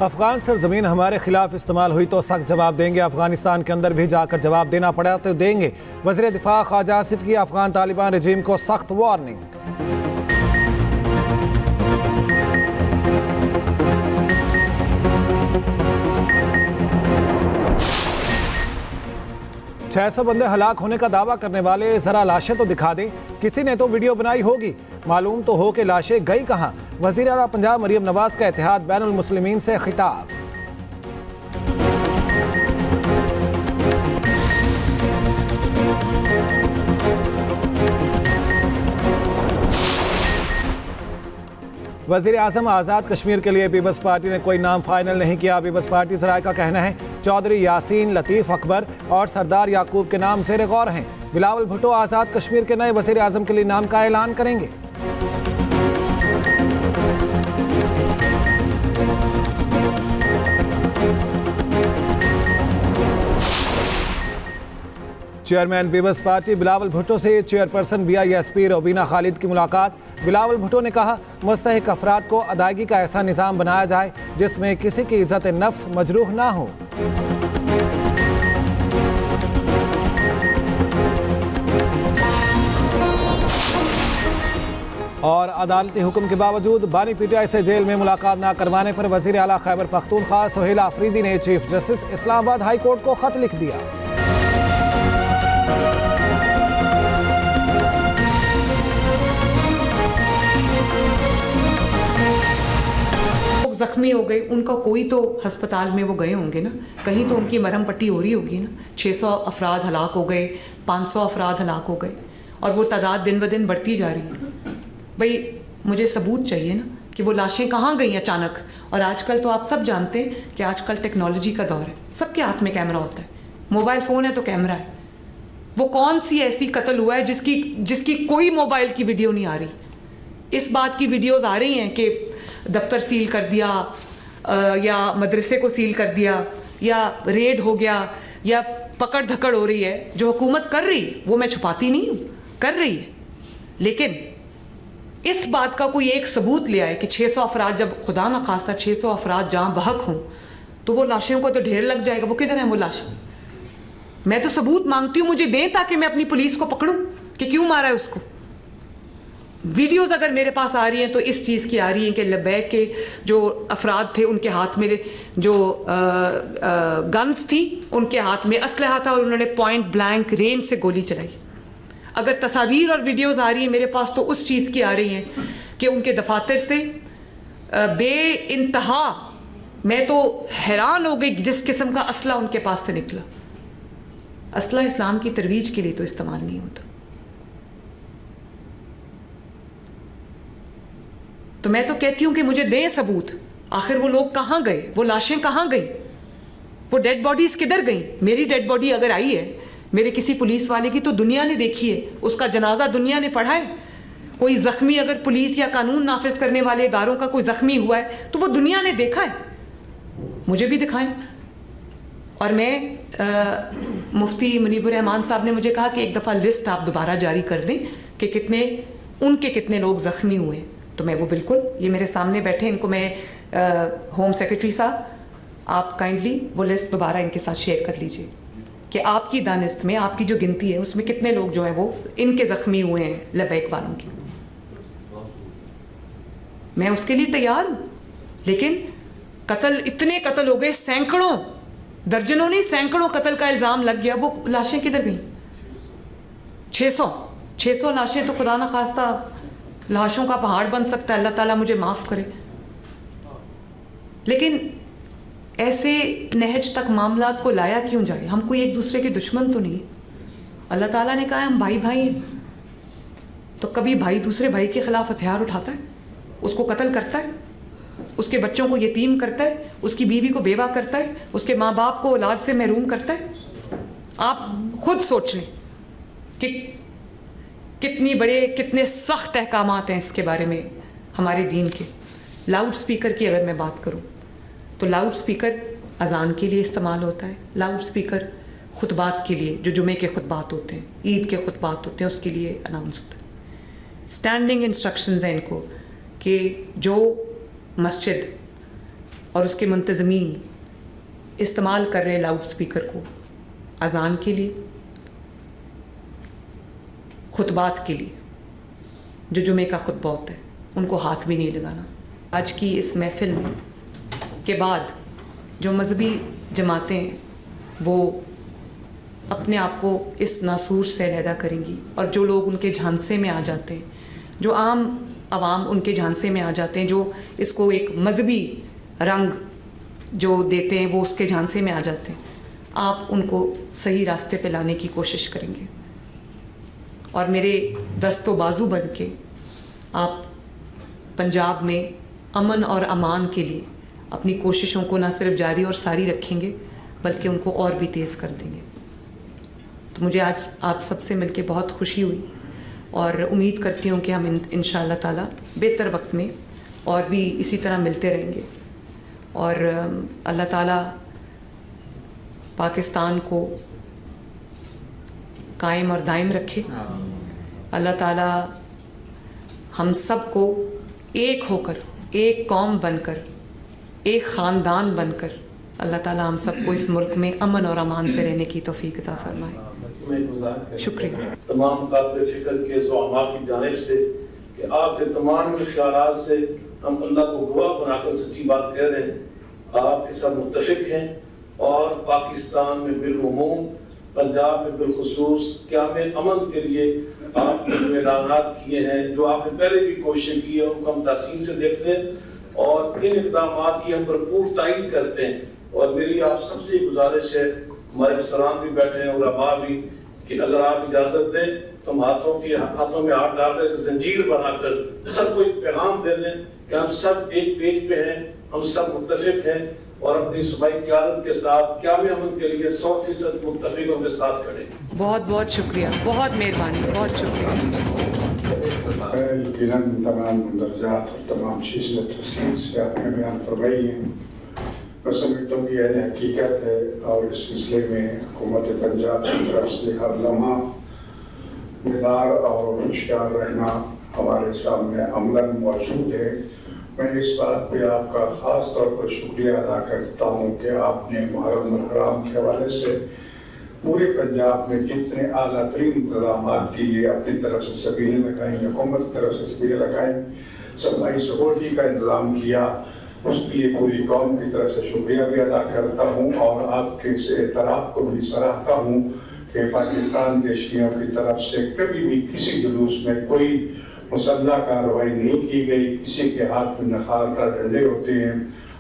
افغان سرزمین ہمارے خلاف استعمال ہوئی تو سخت جواب دیں گے، افغانستان کے اندر بھی جا کر جواب دینا پڑا تو دیں گے۔ وزیر دفاع خواجہ آصف کی افغان طالبان رجیم کو سخت وارننگ۔ چھ سو بندے ہلاک ہونے کا دعویٰ کرنے والے ذرا لاشیں تو دکھا دیں، کسی نے تو ویڈیو بنائی ہوگی، معلوم تو ہو کہ لاشیں گئی کہاں۔ وزیر اعلیٰ پنجاب مریم نواز کا اتحاد بین المسلمین سے خطاب۔ وزیر اعظم آزاد کشمیر کے لیے پیپلز پارٹی نے کوئی نام فائنل نہیں کیا۔ پیپلز پارٹی ذرائع کا کہنا ہے چودھری یاسین، لطیف اکبر اور سردار یعقوب کے نام زیر غور ہیں۔ بلاول بھٹو آزاد کشمیر کے نئے وزیر اعظم کے لیے نام کا اعلان کریں گے۔ چیئرمین پیپلز پارٹی بلاول بھٹو سے chairperson B I S P Rubina Khalid کی ملاقات۔ بلاول بھٹو نے کہا مستحق افراد کو ادائیگی کا ایسا نظام بنایا جائے جس میں کسی کی عزت نفس مجروح نہ ہو۔ اور عدالتی حکم کے باوجود بانی پی ٹی آئی سے جیل میں ملاقات نہ کروانے پر وزیر اعلیٰ خیبر پختونخوا سہیل آفریدی نے چیف جسٹس اسلام آباد ہائی کورٹ کو خط لکھ دیا۔ زخمی ہو گئے، ان کا کوئی تو ہسپتال میں وہ گئے ہوں گے نا، کہیں تو ان کی مرہم پٹی ہو رہی ہوگی نا۔ 600 افراد ہلاک ہو گئے، 500 افراد ہلاک ہو گئے اور وہ تعداد دن بدن بڑھتی جا رہی ہے۔ بھئی مجھے ثبوت چاہیے نا کہ وہ لاشیں کہاں گئیں اچانک۔ اور آج کل تو آپ سب جانتے ہیں کہ آج کل ٹیکنالوجی کا دور ہے، سب کے ہاتھ میں کیمرہ ہوتا ہے، موبائل فون ہے تو کیمرہ ہے۔ وہ کون سی ایسی قتل ہوا ہے جس کی کوئی موبائل کی ویڈیو نہیں آ رہی؟ اس بات کی ویڈیوز آ رہی ہیں کہ دفتر سیل کر دیا یا مدرسے کو سیل کر دیا یا ریڈ ہو گیا یا پکڑ دھکڑ ہو رہی ہے، جو حکومت کر رہی ہے وہ میں چھپاتی نہیں ہوں، کر رہی ہے، لیکن اس بات کا کوئی ایک ثبوت لے آئے کہ 600 افراد، جب خدا نہ خواستہ 600 افراد جہاں بحق ہوں تو وہ لاشوں کو تو ڈھیر لگ جائے گا۔ وہ کدھر ہیں وہ لاشیں؟ میں تو ثبوت مانگتی ہوں، مجھے دیں تاکہ میں اپنی پولیس کو پکڑوں کہ کیوں مارا ہے اس کو۔ ویڈیوز اگر میرے پاس آ رہی ہیں تو اس چیز کی آ رہی ہیں کہ لبیک کے جو افراد تھے ان کے ہاتھ میں جو گنز تھیں، ان کے ہاتھ میں اسلحہ تھا اور انہوں نے پوائنٹ بلینک رینج سے گولی چلائی۔ اگر تصاویر اور ویڈیوز آ رہی ہیں میرے پاس تو اس چیز کی آ رہی ہیں کہ ان کے دفاتر سے بے انتہا، میں تو حیران ہو گئی جس قسم کا اسلحہ ان کے پاس سے نکلا۔ اسلحہ اسلام کی ترویج کے لیے تو استعمال نہیں ہوتا۔ تو میں تو کہتی ہوں کہ مجھے دیں ثبوت، آخر وہ لوگ کہاں گئے، وہ لاشیں کہاں گئیں، وہ ڈیڈ باڈیز کدھر گئیں؟ میری ڈیڈ باڈی اگر آئی ہے میرے کسی پولیس والے کی تو دنیا نے دیکھی ہے، اس کا جنازہ دنیا نے پڑھا ہے۔ کوئی زخمی اگر پولیس یا قانون نافذ کرنے والے اداروں کا کوئی زخمی ہوا ہے تو وہ دنیا نے دیکھا ہے، مجھے بھی دکھائیں۔ اور میں مفتی منیب الرحمان صاحب نے مجھے کہا کہ ایک دفعہ لسٹ آپ دوبارہ جاری کر دیں کہ کتنے لوگ زخمی ہوئے ہیں، تو میں وہ بالکل، یہ میرے سامنے بیٹھے، ان کو میں ہوم سیکرٹری صاحب آپ کائنڈلی وہ لسٹ دوبارہ ان کے ساتھ شیئر کر لیجئے کہ آپ کی دانست میں، آپ کی جو گنتی ہے اس میں کتنے لوگ جو ہیں وہ ان کے زخمی ہوئے ہیں لبیک والوں کی۔ میں اس کے لیے تیار ہوں، لیکن اتنے قتل ہو گئے، سینکڑوں، درجنوں نہیں سینکڑوں قتل کا الزام لگ گیا، وہ لاشیں کدھر گئیں؟ 600 لاشیں تو خدا نہ خواستہ لاشوں کا پہاڑ بن سکتا ہے، اللہ تعالیٰ مجھے معاف کرے۔ لیکن ایسے نہج تک معاملات کو لایا کیوں جائے؟ ہم کوئی ایک دوسرے کے دشمن تو نہیں، اللہ تعالیٰ نے کہا ہے ہم بھائی ہیں، تو کبھی بھائی دوسرے بھائی کے خلاف ہتھیار اٹھاتا ہے، اس کو قتل کرتا ہے، اس کے بچوں کو یتیم کرتا ہے، اس کی بیوی کو بیوہ کرتا ہے، اس کے ماں باپ کو اولاد سے محروم کرتا ہے؟ آپ خود سوچ لیں کہ کتنے سخت احکامات ہیں اس کے بارے میں ہمارے دین کے۔ لاؤڈ سپیکر کی اگر میں بات کروں تو لاؤڈ سپیکر اذان کے لیے استعمال ہوتا ہے، لاؤڈ سپیکر خطبات کے لیے، جو جمعے کے خطبات ہوتے ہیں، عید کے خطبات ہوتے ہیں، اس کے لیے اناؤنس ہوتا ہے۔ اسٹینڈنگ انسٹرکشنز ہیں ان کو کہ جو مسجد اور اس کے منتظمین استعمال کر رہے لاؤڈ سپیکر کو اذان کے لیے، خطبات کے لیے، جو جمعے کا خطبہ ہوتا ہے ان کو ہاتھ بھی نہیں لگانا۔ آج کی اس محفل میں کے بعد جو مذہبی جماعتیں ہیں وہ اپنے آپ کو اس ناسور سے علیحدہ کریں گی، اور جو لوگ ان کے جھانسے میں آ جاتے ہیں، جو عام عوام ان کے جھانسے میں آ جاتے ہیں، جو اس کو ایک مذہبی رنگ جو دیتے ہیں وہ اس کے جھانسے میں آ جاتے ہیں، آپ ان کو صحیح راستے پہ لانے کی کوشش کریں گے، اور میرے دست و بازو بن کے آپ پنجاب میں امن اور امان کے لیے اپنی کوششوں کو نہ صرف جاری اور ساری رکھیں گے بلکہ ان کو اور بھی تیز کر دیں گے۔ تو مجھے آج آپ سب سے مل کے بہت خوشی ہوئی، اور امید کرتی ہوں کہ ہم انشاءاللہ تعالیٰ بہتر وقت میں اور بھی اسی طرح ملتے رہیں گے، اور اللہ تعالیٰ پاکستان کو قائم اور دائم رکھے۔ اللہ تعالیٰ ہم سب کو ایک ہو کر، ایک قوم بن کر، ایک خاندان بن کر اللہ تعالیٰ ہم سب کو اس ملک میں امن اور امان سے رہنے کی توفیق عطا فرمائے۔ شکریہ تمام قابل فکر کے زعماء کی جانب سے کہ آپ کے تمام خیالات سے ہم اللہ کو گواہ بنا کر سچی بات کہہ رہے ہیں، آپ کے ساتھ متفق ہیں، اور پاکستان میں بالعموم، پنجاب میں بالخصوص قیام امن کے لیے آپ نے جو اعلانات کیے ہیں، جو آپ نے پہلے بھی کوششیں کی ہیں، ان کو ہم تحسین سے دیکھتے ہیں اور ان اقدامات کی ہم بھرپور تائید کرتے ہیں۔ اور میری آپ سب سے گزارش ہے، ہمارے افسران بھی بیٹھے ہیں، علماء بھی، کہ اگر آپ اجازت دیں تو ہم ہاتھوں میں ہاتھ ڈال کر زنجیر بنا کر سب کو ایک پیغام دے دیں کہ ہم سب ایک پیج پہ ہیں، ہم سب متفق ہیں، اور اپنی صوبائی قیادت کے ساتھ قیام امن کے لیے 100% متفقوں کے ساتھ کھڑے۔ بہت بہت شکریہ، بہت مہربانی، بہت شکریہ۔ یقیناً تمام درجات اور تمام چیزیں تفصیل سے آپ نے بیان فرمائی ہیں۔ میں سمجھتا ہوں کہ یہ حقیقت ہے، اور اس سلسلے میں حکومت پنجاب کی طرف سے ہر لمحہ بیدار اور ہوشیار رہنا ہمارے سامنے عملاً موجود ہے۔ میں اس بات پہ آپ کا خاص طور پر شکریہ ادا کرتا ہوں کہ آپ نے محرم الحرام کے حوالے سے پورے پنجاب میں جتنے اعلیٰ ترین انتظامات کیے، اپنی طرف سے سبیلیں لگائیں، حکومت کی طرف سے سبیلیں لگائیں، صفائی سیکورٹی کا انتظام کیا، اس کے لیے پوری قوم کی طرف سے شکریہ بھی ادا کرتا ہوں، اور آپ کے اس اعتراف کو بھی سراہتا ہوں کہ پاکستان کے شیعوں کی طرف سے کبھی بھی کسی جلوس میں کوئی مسلح کارروائی نہیں کی گئی، کسی کے ہاتھ میں نخالتا ڈنڈے ہوتے ہیں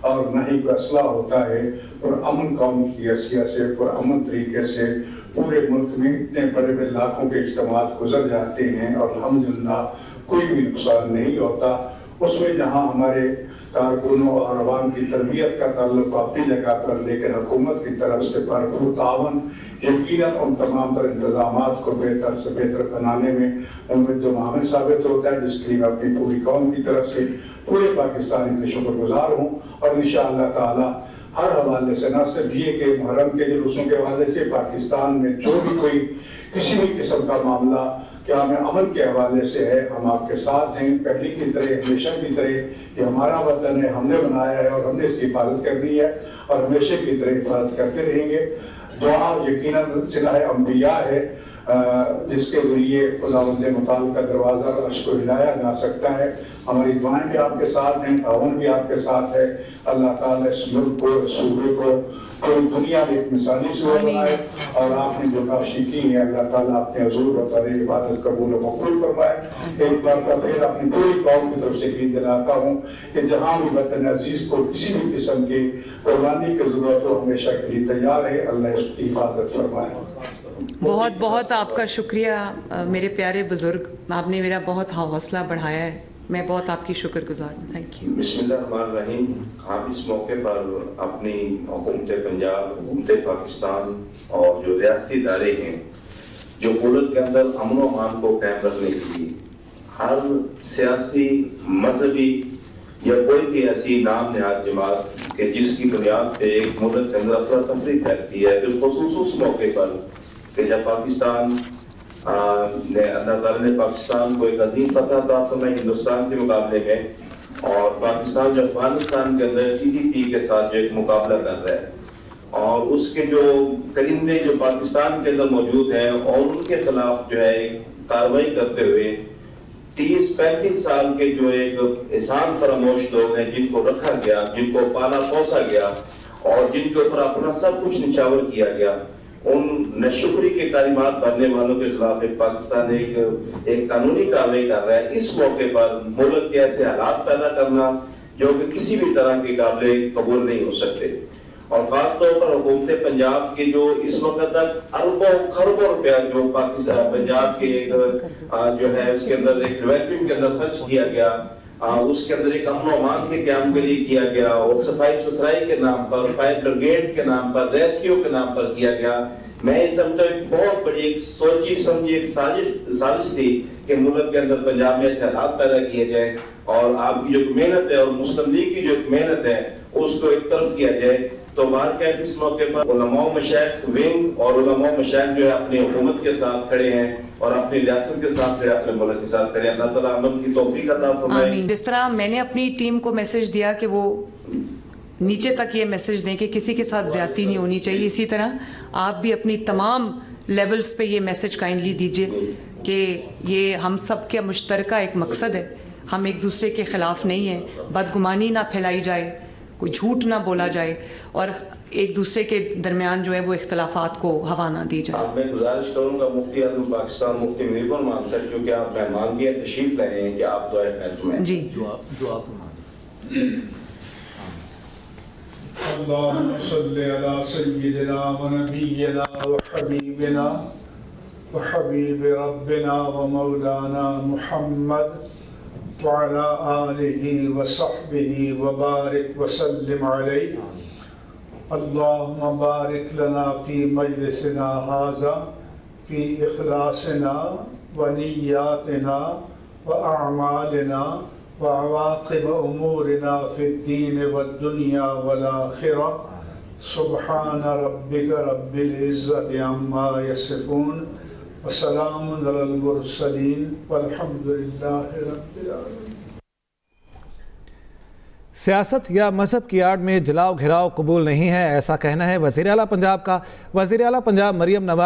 اور نہ ہی کوئی اسلحہ ہوتا ہے، اور امن قوم کی حیثیت سے پرامن طریقے سے پورے ملک میں اتنے بڑے بڑے لاکھوں کے اجتماعات گزر جاتے ہیں، اور الحمدللہ کوئی بھی نقصان نہیں ہوتا۔ اس میں جہاں ہمارے کارکنوں اور عوام کی تربیت کا تعلق اپنی جگہ پر، لیکن حکومت کی طرف سے بھرپور تعاون یقیناً ان تمام تر انتظامات کو بہتر سے بہتر بنانے میں امید و معاون ثابت ہوتا ہے، جس کے لیے میں اپنی پوری قوم کی طرف سے پورے پاکستانی کے شکر گزار ہوں، اور انشاءاللہ تعالی ہر حوالے سے، نہ صرف یہ کہ محرم کے جلوسوں کے حوالے سے، پاکستان میں جو بھی کوئی کسی بھی قسم کا معاملہ قیام امن کے حوالے سے ہے، ہم آپ کے ساتھ ہیں، پہلے کی طرح، ہمیشہ کی طرح۔ یہ ہمارا وطن ہے، ہم نے بنایا ہے، اور ہم نے اس کی حفاظت کرنی ہے، اور ہمیشہ کی طرح حفاظت کرتے رہیں گے۔ دعا یقیناً صلہ انبیاء ہے، جس کے ذریعے خداوند متعال کا دروازہ عرش کو ہلایا جا سکتا ہے۔ ہماری دعائیں بھی آپ کے ساتھ ہیں، تعاون بھی آپ کے ساتھ ہے۔ اللہ تعالیٰ اس ملک کو، اس صوبے کو پوری دنیا میں ایک مثالی صوبہ بنائے، اور آپ نے جو کاشی کی ہے اللہ تعالیٰ اپنے حضور و تعالی عبادت قبول و مقبول فرمائے۔ ایک بار کا پھر اپنی پوری قوم کی طرف سے یقین دلاتا ہوں کہ جہاں بھی وطن عزیز کو کسی بھی قسم کی قربانی کی ضرورت ہو، ہمیشہ کے لیے تیار ہے۔ اللہ اس کی حفاظت فرمائے۔ بہت بہت آپ کا شکریہ میرے پیارے بزرگ، آپ نے میرا بہت حوصلہ بڑھایا ہے، میں بہت آپ کی شکر گزار ہوں۔ Thank you. بسم اللہ الرحمن الرحیم۔ آپ اس موقع پر اپنی حکومت پنجاب، حکومت پاکستان اور جو ریاستی ادارے ہیں جو ملک کے اندر امن و امان کو قائم رکھنے کے لیے ہر سیاسی، مذہبی یا کوئی بھی ایسی نام نہاد جماعت کہ جس کی بنیاد پہ ایک ملک کے اندر افراتفری پھیلتی ہے، بالخصوص اس موقع پر کہ جب پاکستان نے اللہ تعالیٰ نے پاکستان کو ایک عظیم فتح عطا فرمائی ہندوستان کے مقابلے میں، اور پاکستان جو افغانستان کے اندر TTP کے ساتھ جو ایک مقابلہ کر رہا ہے اور اس کے جو کرندے جو پاکستان کے اندر موجود ہیں اور ان کے خلاف جو ہے کارروائی کرتے ہوئے 30-35 سال کے جو ایک احسان فراموش لوگ ہیں جن کو رکھا گیا، جن کو پالا پوسا گیا اور جن کے اوپر اپنا سب کچھ نچھاور کیا گیا، ان ناشکری کے کلمات بھرنے والوں کے خلاف پاکستان ایک قانونی کارروائی کر رہا ہے۔ اس موقع پر ملک کے ایسے حالات پیدا کرنا جو کہ کسی بھی طرح کے قابل قبول نہیں ہو سکتے، اور خاص طور پر حکومت پنجاب کے جو اس وقت تک اربوں خربوں روپیہ جو پاکستان پنجاب کے جو ہے اس کے اندر ایک ڈیولپمنٹ کے اندر خرچ کیا گیا، اس کے اندر ایک امن و امان کے قیام کے لیے کیا گیا اور صفائی ستھرائی کے نام پر، فائر بریگیڈز کے نام پر، ریسکیو کے نام پر کیا گیا۔ میں یہ سمجھتا ہوں ایک بہت بڑی ایک سوچی سمجھی ایک سازش تھی کہ ملک کے اندر پنجاب میں ایسے حالات پیدا کیے جائیں اور آپ کی جو محنت ہے اور مسلم لیگ کی جو محنت ہے اس کو ایک طرف کیا جائے۔ تو باہر کیف اس موقع پر علماء و مشائخ ونگ اور علماء و مشائخ جو ہے اپنی حکومت کے ساتھ کھڑے ہیں اور اپنی ریاست کے ساتھ کھڑے، اپنے ملک کے ساتھ کھڑے ہیں۔ اللہ تعالیٰ عمل کی توفیق عطا فرمائے۔ آمین۔ جس طرح میں نے اپنی ٹیم کو میسج دیا کہ وہ نیچے تک یہ میسج دیں کہ کسی کے ساتھ زیادتی نہیں ہونی چاہیے، اسی طرح آپ بھی اپنی تمام لیولز پہ یہ میسج کائنڈلی دیجئے کہ یہ ہم سب کے مشترکہ ایک مقصد ہے، ہم ایک دوسرے کے خلاف نہیں ہیں، بدگمانی نہ پھیلائی جائے، کوئی جھوٹ نہ بولا جائے اور ایک دوسرے کے درمیان جو ہے وہ اختلافات کو ہوا نہ دی جائے۔ میں گزارش کروں گا مفتی اعظم پاکستان مفتی منیب الرحمان صاحب، کیونکہ آپ مہمان بھی تشریف لے رہے ہیں، کہ آپ دعائے خیر فرمائیں۔ جی دعا فرمائیں۔ اللهم صل على سيدنا ونبينا وحبيبنا وحبيب ربنا ومولانا محمد وعلى آله وصحبه وبارك وسلم عليه۔ اللهم بارك لنا في مجلسنا هذا في إخلاصنا ونياتنا وأعمالنا وعواقب أمورنا في الدين والدنيا والآخرة۔ سبحان ربك رب العزة عما يصفون وسلام على المرسلين والحمد لله رب العالمين۔ سیاست یا مذہب کی آڑ میں جلاؤ گھراؤ قبول نہیں ہے، ایسا کہنا ہے وزیر اعلیٰ پنجاب کا۔ وزیر اعلیٰ پنجاب مریم نواز